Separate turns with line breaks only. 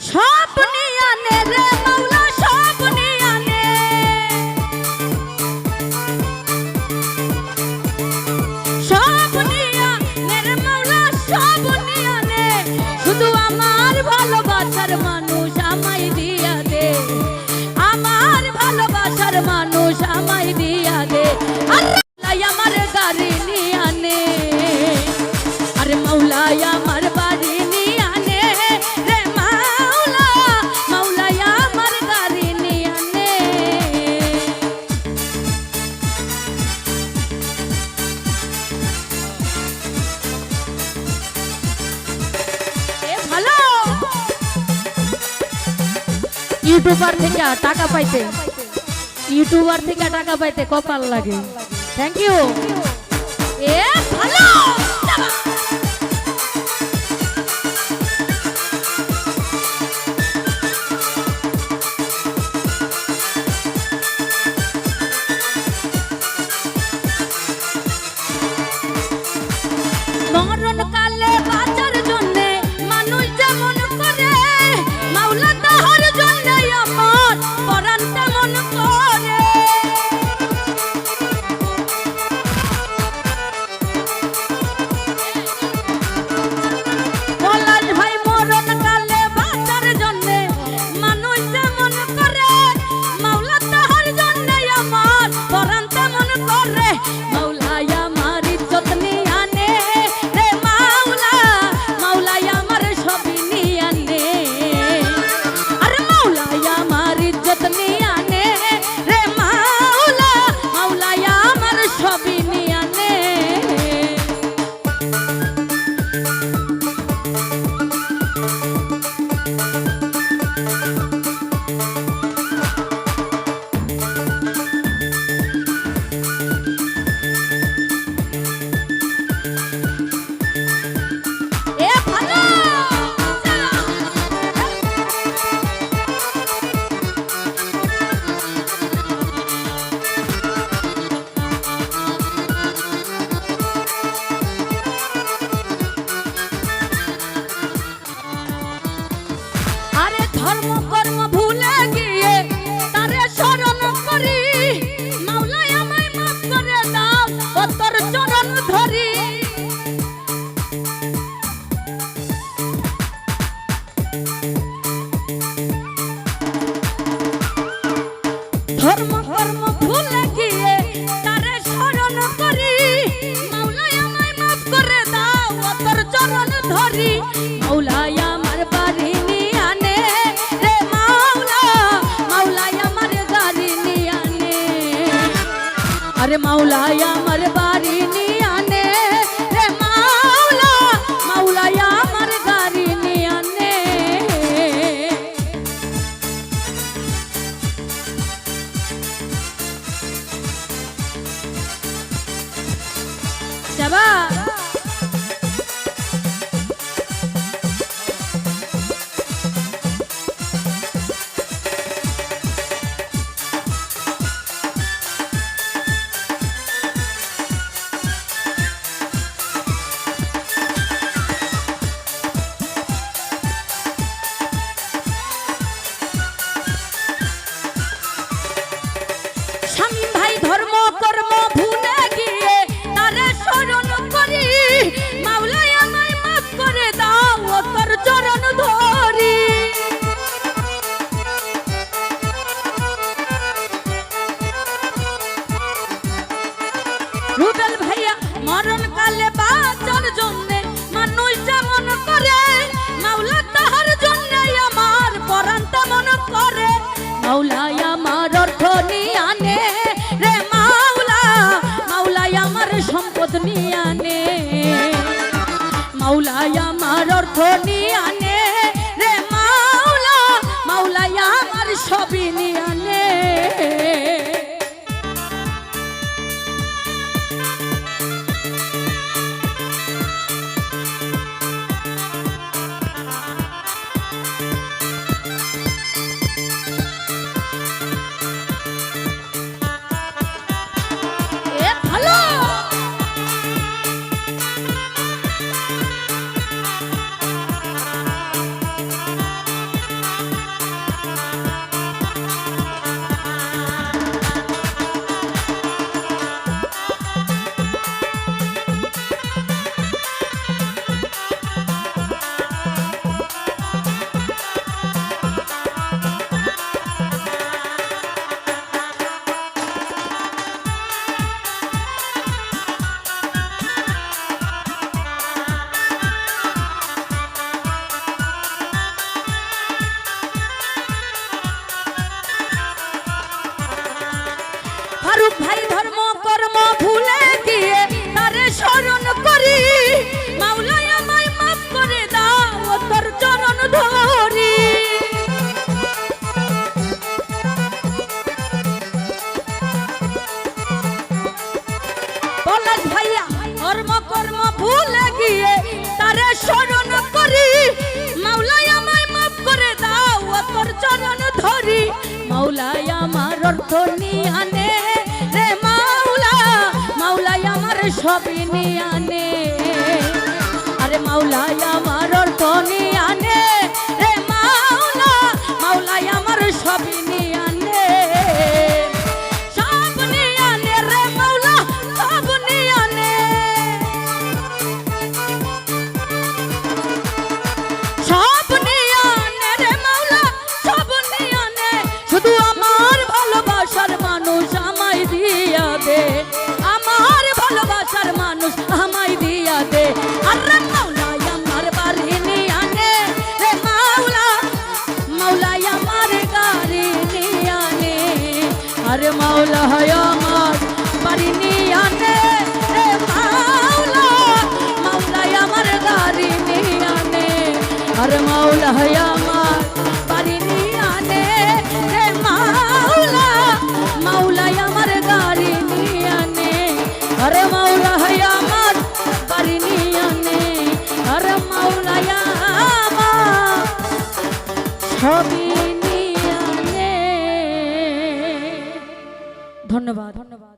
সব নিয়ে আনে রে মাওলা সব নিয়ে আনে সব নিয়ে আনে রে মাওলা সব নিয়ে আনে শুধু আমার ভালোবাসার মানুষ আমায় দিয়া দে আমার ভালোবাসার মানুষ আমায় দিয়া দে আল্লাহ আমার গাড়ি নিয়ে আনে আরে মাওলা আমার বাড়ি নিয়ে আনে রে মাওলা মাওলা আমার গাড়ি নিয়ে আনে এ ভালো ইউটিউবার থেকে টাকা পাইতে ইউটিউবার থেকে টাকা পাইতে কপাল লাগে থ্যাংক ইউ এ ভালো মরণ কালে বাঁচার জন্য মানুষ যেমন করে মাওলা তাহার জন্য আমার পরাণ তেমন করে পলাশ ভাই মরণ কালে বাঁচার জন্য মানুষ যেমন করে মাওলা তাহার জন্য আমার পরাণ তেমন করে মাওলা আমার ইজ্জত নিয়ে আনে রে মাওলা মাওলা আমার সবই নিয়ে আনে আরে মাওলা আমার ইজ্জত নিয়ে আনে রে মাওলা মাওলা আমার সবই নিয়ে আনে এ ভালো আরে ধর্ম কর্ম ভুলে গিয়ে তারে স্মরণ করি মাওলা আমায় মাফ করে দাও ও তোর চরণ ধরি ধর্ম কর্ম ভুলে গিয়ে তারে স্মরণ করি মাওলা আমায় মাফ করে দাও ও তোর চরণ ধরি মাওলা আমার বাড়ি নিয়ে আনে রে মাওলা মাওলা আমার গাড়ি নিয়ে আনে আরে মাওলা আমার বাড়ি নিয়ে আনে রে মাওলা মাওলা আমার গাড়ি নিয়ে আনে যাবা স্বামী ভাই ধর্ম কর্ম ভুলে গিয়ে তারে স্মরণ করি মাওলা আমায় মাফ করে দাও ও তোর চরণ ধরি রুবেল ভাইয়া মরণ কালে বাঁচার জন্য মানুষ যেমন করে মাওলা তাহার জন্য আমার পরাণ তেমন করে মাওলা আমার অর্থ নিয়ে আনে রে মাওলা মাওলা আমার সম্পদ নিয়ে আনে মাওলা আমার অর্থ নিয়ে আনে রে মাওলা মাওলা আমার সবই নিয়ে আনে এ ভালো ফারুক ভাই ধর্ম কর্ম ভুলে গিয়ে তারে স্মরণ করি, মাওলাই আমায় মাফ করে দাও তোর চরণ ধরি। পলাশ ভাইয়া ধর্ম কর্ম ভুলে গিয়ে তারে স্মরণ করি, মাওলাই আমায় মাফ করে দাও তোর চরণ ধরি। মাওলাই আমার অর্থ নিয়ে আনে রে মাওলা, মাওলাই আমার সবই নিয়ে আনে, আরে মাওলাই আমার অর্থ নিয়ে আনে রে মাওলা, মাওলাই আমার সবই নিয়ে আনে, সব নিয়ে আনে রে মাওলা, সব নিয়ে আনে, সব নিয়ে আনে রে মাওলা, সব নিয়ে আনে, শুধু আমার ভালোবাসার মানুষ আমায় দিয়া দে, আমার ভালোবাসার মানুষ আমায় দিয়া দে। আরে মাওলাই আমার বাড়ি নিয়ে আনে রে মাওলা, মাওলাই আমার গাড়ি নিয়ে আনে, আরে মাওলা আমার বাড়ি নিয়ে আনে রে মাওলা, মাওলাই আমার গাড়ি নিয়ে আনে, আরে মাওলা আমার বাড়ি নিয়ে আনে রে মাওলা, মাওলাই আমার গাড়ি নিয়ে আনে, আরে মাওলা আমার বাড়ি নিয়ে আনে, আরে মাওলা আমার সবই নিয়ে আনে। ধন্যবাদ, ধন্যবাদ।